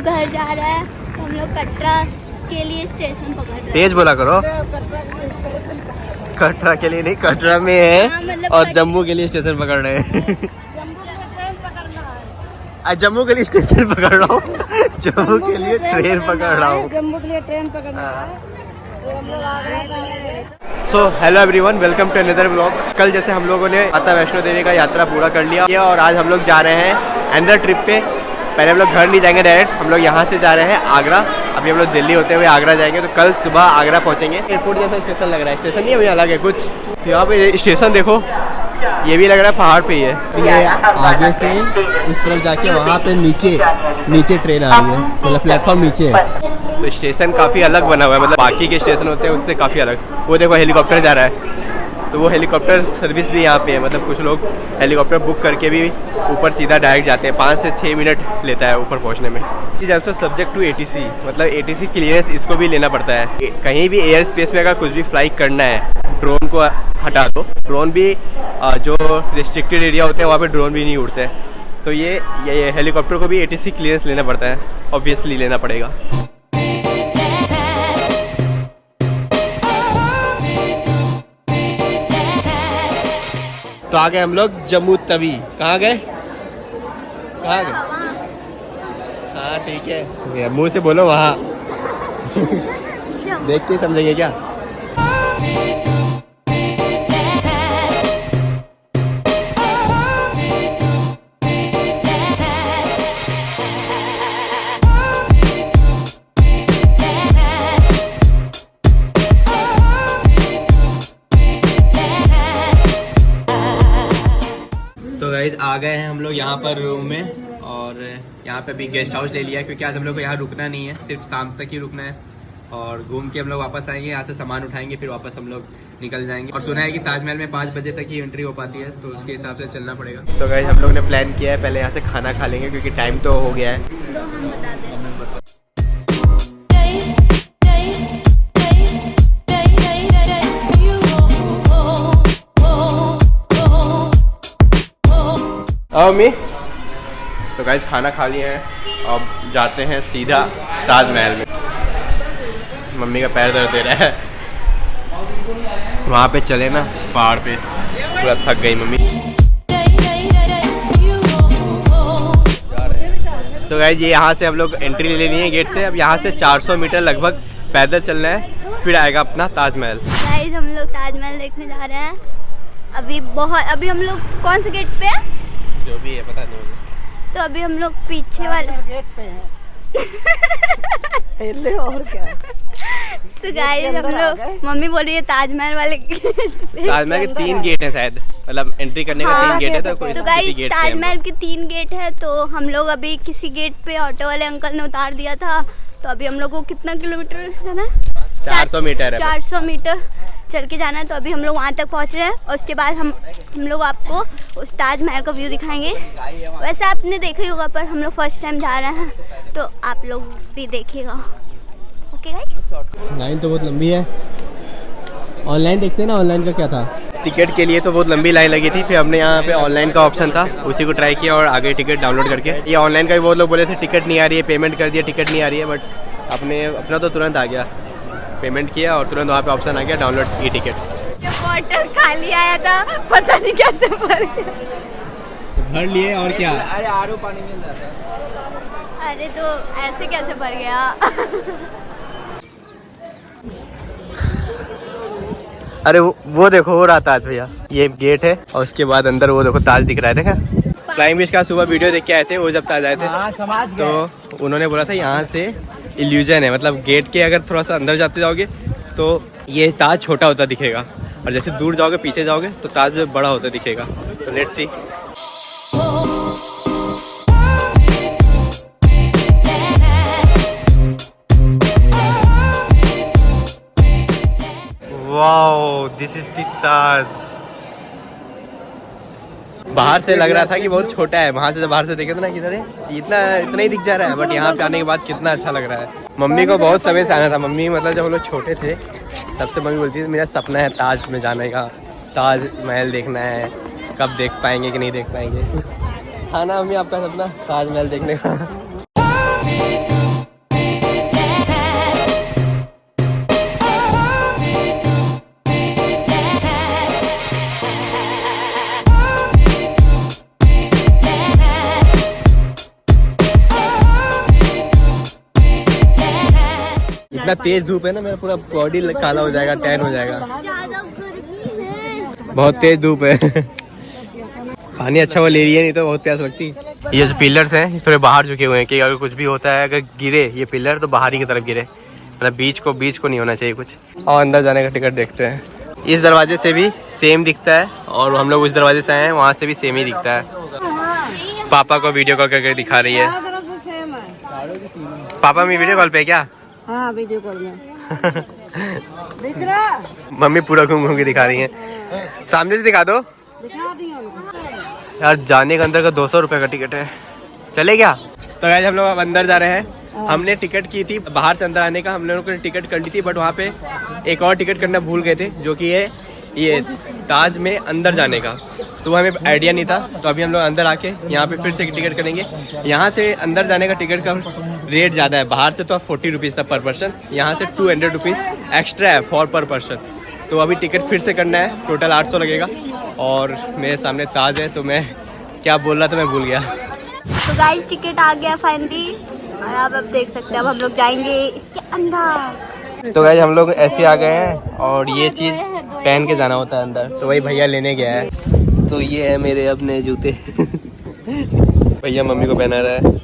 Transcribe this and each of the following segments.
घर जा रहा है तो हम लोग कटरा के लिए स्टेशन पकड़ रहे हैं। तेज बोला करो। कटरा के लिए नहीं, कटरा में है। हाँ, मतलब और जम्मू के लिए स्टेशन पकड़ रहे हैं। जम्मू के लिए स्टेशन पकड़ रहा हूँ। जम्मू के लिए ट्रेन पकड़ रहा हूँ। जम्मू के लिए ट्रेन पकड़ना है। So hello everyone, welcome to another blog. कल जैसे हम लोगों ने माता वैष्णो देवी का यात्रा पूरा कर लिया और आज हम लोग जा रहे हैं अनदर ट्रिप पे। पहले हम लोग घर नहीं जाएंगे डायरेक्ट, हम लोग यहाँ से जा रहे हैं आगरा। अभी हम लोग दिल्ली होते हुए आगरा जाएंगे, तो कल सुबह आगरा पहुँचेंगे। एयरपोर्ट जैसा स्टेशन लग रहा है, स्टेशन नहीं है, अभी अलग है कुछ। यहाँ पे स्टेशन देखो, ये भी लग रहा है पहाड़ पे ही है। ये आगे से इस तरफ जाके वहाँ पे नीचे ट्रेन आ रही है, मतलब प्लेटफॉर्म नीचे है। तो स्टेशन काफ़ी अलग बना हुआ है, मतलब बाकी के स्टेशन होते हैं उससे काफ़ी अलग। वो देखो हेलीकॉप्टर जा रहा है, तो वो हेलीकॉप्टर सर्विस भी यहाँ पे है। मतलब कुछ लोग हेलीकॉप्टर बुक करके भी ऊपर सीधा डायरेक्ट जाते हैं। 5 से 6 मिनट लेता है ऊपर पहुँचने में। Is also subject to ATC, मतलब ATC क्लियरेंस इसको भी लेना पड़ता है। कहीं भी एयर स्पेस में अगर कुछ भी फ्लाई करना है, ड्रोन को हटा दो, ड्रोन भी जो रिस्ट्रिक्टेड एरिया होते हैं वहाँ पे ड्रोन भी नहीं उड़ते हैं। तो ये हेलीकॉप्टर को भी ATC क्लियरेंस लेना पड़ता है, ऑब्वियसली लेना पड़ेगा। तो आ गए हम लोग जम्मू तवी। कहाँ गए? हाँ ठीक है, मुँह से बोलो वहाँ। देख के समझेंगे क्या? तो गाइस आ गए हैं हम लोग यहाँ पर रूम में, और यहाँ पे भी गेस्ट हाउस ले लिया है क्योंकि आज हम लोग को यहाँ रुकना नहीं है, सिर्फ शाम तक ही रुकना है। और घूम के हम लोग वापस आएंगे, यहाँ से सामान उठाएंगे, फिर वापस हम लोग निकल जाएंगे। और सुना है कि ताजमहल में 5 बजे तक ही एंट्री हो पाती है, तो उसके हिसाब से चलना पड़ेगा। तो गाइस हम लोग ने प्लान किया है पहले यहाँ से खाना खा लेंगे क्योंकि टाइम तो हो गया है। तो हम बता दें, मम्मी तो गाइस खाना खा लिए हैं, अब जाते हैं सीधा ताजमहल में। मम्मी का पैर दर्द दे रहा है, वहाँ पे चले ना पहाड़ पे, पूरा थक गई मम्मी। तो गाइस ये यहाँ से हम लोग एंट्री ले लेनी है गेट से। अब यहाँ से 400 मीटर लगभग पैदल चलना है, फिर आएगा अपना ताजमहल। गाइस हम लोग ताजमहल देखने जा रहे हैं। अभी हम लोग कौन से गेट पे हैं? जो भी है पता नहीं मुझे। तो अभी हम लोग पीछे वाले गेट पे हैं। और क्या? तो गाइस हम लोग, मम्मी बोल रही है ताजमहल वाले गेट पे। ताजमहल के 3 गेट है शायद, मतलब एंट्री करने का 3 गेट है। तो कोई गाइस ताजमहल के 3 गेट है, तो हम लोग अभी किसी गेट पे ऑटो वाले अंकल ने उतार दिया था। तो अभी हम लोग को कितना किलोमीटर जाना है? 400 मीटर है। 400 मीटर चल के जाना है। तो अभी हम लोग वहाँ तक पहुँच रहे हैं, और उसके बाद हम लोग आपको उस ताजमहल का व्यू दिखाएंगे। वैसे आपने देखा ही होगा, पर हम लोग फर्स्ट टाइम जा रहे हैं, तो आप लोग भी देखिएगा। Okay guys. लाइन तो बहुत लंबी है। ऑनलाइन देखते हैं ना, ऑनलाइन का क्या था? टिकट के लिए तो बहुत लंबी लाइन लगी थी, फिर हमने यहाँ पे ऑनलाइन का ऑप्शन था, उसी को ट्राई किया और आगे टिकट डाउनलोड करके। ये ऑनलाइन का भी बहुत लोग बोले थे टिकट नहीं आ रही है, पेमेंट कर दिया टिकट नहीं आ रही है, बट अपना तो तुरंत आ गया। पेमेंट किया और तुरंत वहाँ पे ऑप्शन आ गया डाउनलोड ई टिकट। वाटर खाली आया था, पता नहीं कैसे भर गया। तो भर लिए और क्या? अरे आरो पानी मिल रहा था। अरे तो ऐसे कैसे भर गया? अरे वो देखो हो रहा ताज भैया, ये गेट है और उसके बाद अंदर वो देखो ताज दिख रहा है। देखा फ्लाइंग फिश का सुबह वीडियो देख के आए थे, वो जब ताज आए थे तो उन्होंने बोला था यहाँ से इल्यूजन है, मतलब गेट के अगर थोड़ा सा अंदर जाते जाओगे तो ये ताज छोटा होता दिखेगा, और जैसे दूर जाओगे पीछे जाओगे तो ताज बड़ा होता दिखेगा। तो let's see. Wow, this is the Taj. बाहर से लग रहा था कि बहुत छोटा है, वहाँ से जब बाहर से देखे थे ना किधर है, इतना ही दिख जा रहा है, बट यहाँ पे आने के बाद कितना अच्छा लग रहा है। मम्मी को बहुत समय से आना था। मम्मी मतलब जब हम लोग छोटे थे तब से मम्मी बोलती थी मेरा सपना है ताज में जाने का, ताजमहल देखना है, कब देख पाएंगे कि नहीं देख पाएंगे। था ना मम्मी आपका सपना ताजमहल देखने का? इतना तेज धूप है ना, मेरा पूरा बॉडी काला हो जाएगा, टैन हो जाएगा। ज्यादा गर्मी है, बहुत तेज धूप है। पानी अच्छा वो ले रही है, नहीं तो बहुत प्यास लगती। ये जो पिलर्स हैं थोड़े बाहर झुके हुए हैं कि अगर कुछ भी होता है, अगर गिरे ये पिलर तो बाहर ही की तरफ गिरे, मतलब बीच को नहीं होना चाहिए कुछ। और अंदर जाने का टिकट देखते हैं। इस दरवाजे से भी सेम दिखता है और हम लोग उस दरवाजे से आए हैं वहाँ से भी सेम ही दिखता है। पापा को वीडियो कॉल करके दिखा रही है। तरफ से सेम है। पापा मैं वीडियो कॉल पे क्या? हाँ वीडियो कॉल में दिख रहा। मम्मी पूरा घूम घूम के दिखा रही है। सामने से दिखा दो दिखा दी उनको। यार। जाने के अंदर का 200 रुपये का टिकट है, चले क्या? तो गाइस हम लोग अब अंदर जा रहे हैं। हमने टिकट की थी बाहर से अंदर आने का, हम लोगों ने टिकट कर ली थी, बट वहाँ पे एक और टिकट करना भूल गए थे, जो कि है ये ताज में अंदर जाने का। तो हमें आइडिया नहीं था, तो अभी हम लोग अंदर आके यहाँ पे फिर से टिकट करेंगे। यहाँ से अंदर जाने का टिकट का रेट ज़्यादा है, बाहर से तो 40 रुपीज़ था पर पर्सन, यहाँ से 200 रुपीज़ एक्स्ट्रा है फॉर पर पर्सन। तो अभी टिकट फिर से करना है, टोटल 800 लगेगा। और मेरे सामने ताज है, तो मैं क्या बोल रहा था मैं भूल गया। तो गाइस टिकट आ गया फाइनली, और आप अब देख सकते हैं अब हम लोग जाएंगे इसके अंदर। तो गाइस हम लोग ऐसे आ गए हैं और ये चीज़ पहन के जाना होता है अंदर, तो वही भैया लेने गया है। तो ये है मेरे अपने जूते। भैया मम्मी को पहना रहा है।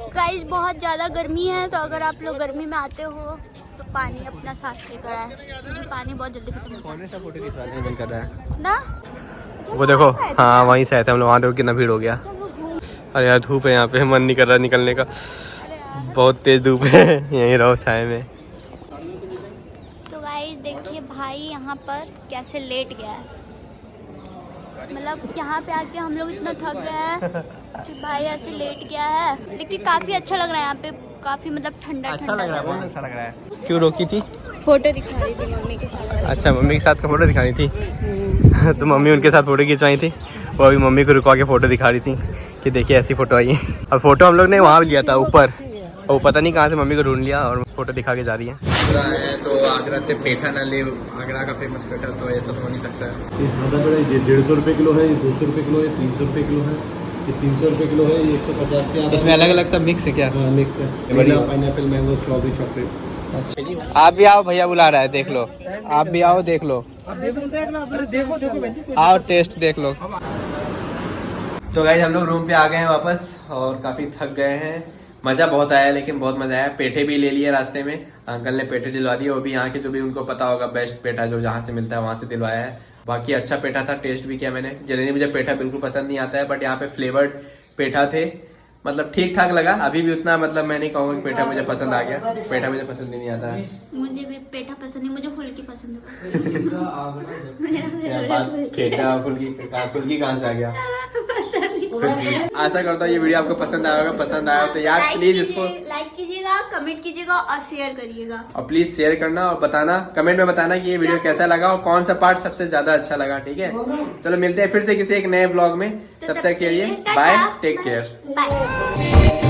गाइस बहुत ज़्यादा गर्मी है, तो अगर आप लोग गर्मी में आते हो तो पानी अपना साथ लेकर आए, क्योंकि पानी बहुत जल्दी खत्म हो जाता फोटो खिंचवाने मन कर रहा है है ना। वो देखो, हाँ वहीं से आए थे हम लोग, वहाँ देखो कितना भीड़ हो गया। अरे यार धूप है यहाँ पे, मन नहीं कर रहा निकलने का, बहुत तेज धूप है। यहीं रहो छाए में। तो गाइस देखिए भाई यहाँ पर कैसे लेट गया है, मतलब यहाँ पे आके हम लोग इतना थक गए हैं कि भाई ऐसे लेट गया है। लेकिन काफ़ी अच्छा लग रहा है यहाँ पे, काफ़ी मतलब ठंडा अच्छा लग रहा है, बहुत ठंडा। अच्छा लग रहा है। क्यों रोकी थी? फोटो दिखा रही थी मम्मी के साथ। अच्छा मम्मी के साथ का फोटो दिखानी थी। तो मम्मी उनके साथ फोटो खिंचवाई थी, वो अभी मम्मी को रुकवा के फोटो दिखा रही थी कि देखिए ऐसी फोटो आई है। और फोटो हम लोग ने वहाँ लिया था ऊपर, और पता नहीं कहाँ से मम्मी को ढूंढ लिया और फोटो दिखा के जा रही है। तो आगरा से पेठा ना ले, आगरा का फेमस पेठा, तो ऐसा तो हो नहीं सकता है। ये ज़्यादा बड़ा, ये 150 रुपये किलो है, ये 200 रुपये किलो है, 300 रुपये किलो है, ये 300 रुपये किलो है, ये 150 के आधा। इसमें अलग अलग सब मिक्स है क्या? मिक्स है, पाइनएप्पल, मैंगो, स्ट्रॉबेरी, चॉकलेट। अच्छा आप भी आओ, भैया बुला रहा है, देख लो। आप भी आओ, देख लो, आओ टेस्ट देख लो। तो गाइस हम लोग रूम पे आ गए हैं वापस, और काफ़ी थक गए हैं। मज़ा बहुत आया, लेकिन बहुत मज़ा आया। पेठे भी ले लिए रास्ते में, अंकल ने पेठे दिलवा दिए, वो भी यहाँ के जो भी उनको पता होगा बेस्ट पेठा जो जहाँ से मिलता है वहाँ से दिलवाया है। बाकी अच्छा पेठा था, टेस्ट भी किया मैंने। जनरली मुझे पेठा बिल्कुल पसंद नहीं आता है, बट यहाँ पे फ्लेवर्ड पेठा थे, मतलब ठीक ठाक लगा। अभी भी उतना मतलब मैं नहीं कहूँगा कि पेठा मुझे पसंद आ गया, पेठा मुझे पसंद ही नहीं आता है। मुझे भी पेठा पसंद नहीं, मुझे फुल्की पसंद है। क्या बात, पेठा फुल्की कहाँ से आ गया? आशा करता हूँ ये वीडियो आपको पसंद आया होगा। पसंद आया तो यार प्लीज इसको लाइक कीजिएगा, कमेंट कीजिएगा और शेयर करिएगा। और प्लीज शेयर करना और बताना, कमेंट में बताना कि ये वीडियो कैसा लगा और कौन सा पार्ट सबसे ज्यादा अच्छा लगा। ठीक है, चलो मिलते हैं फिर से किसी एक नए ब्लॉग में। तब तक के लिए बाय, टेक केयर। बाय।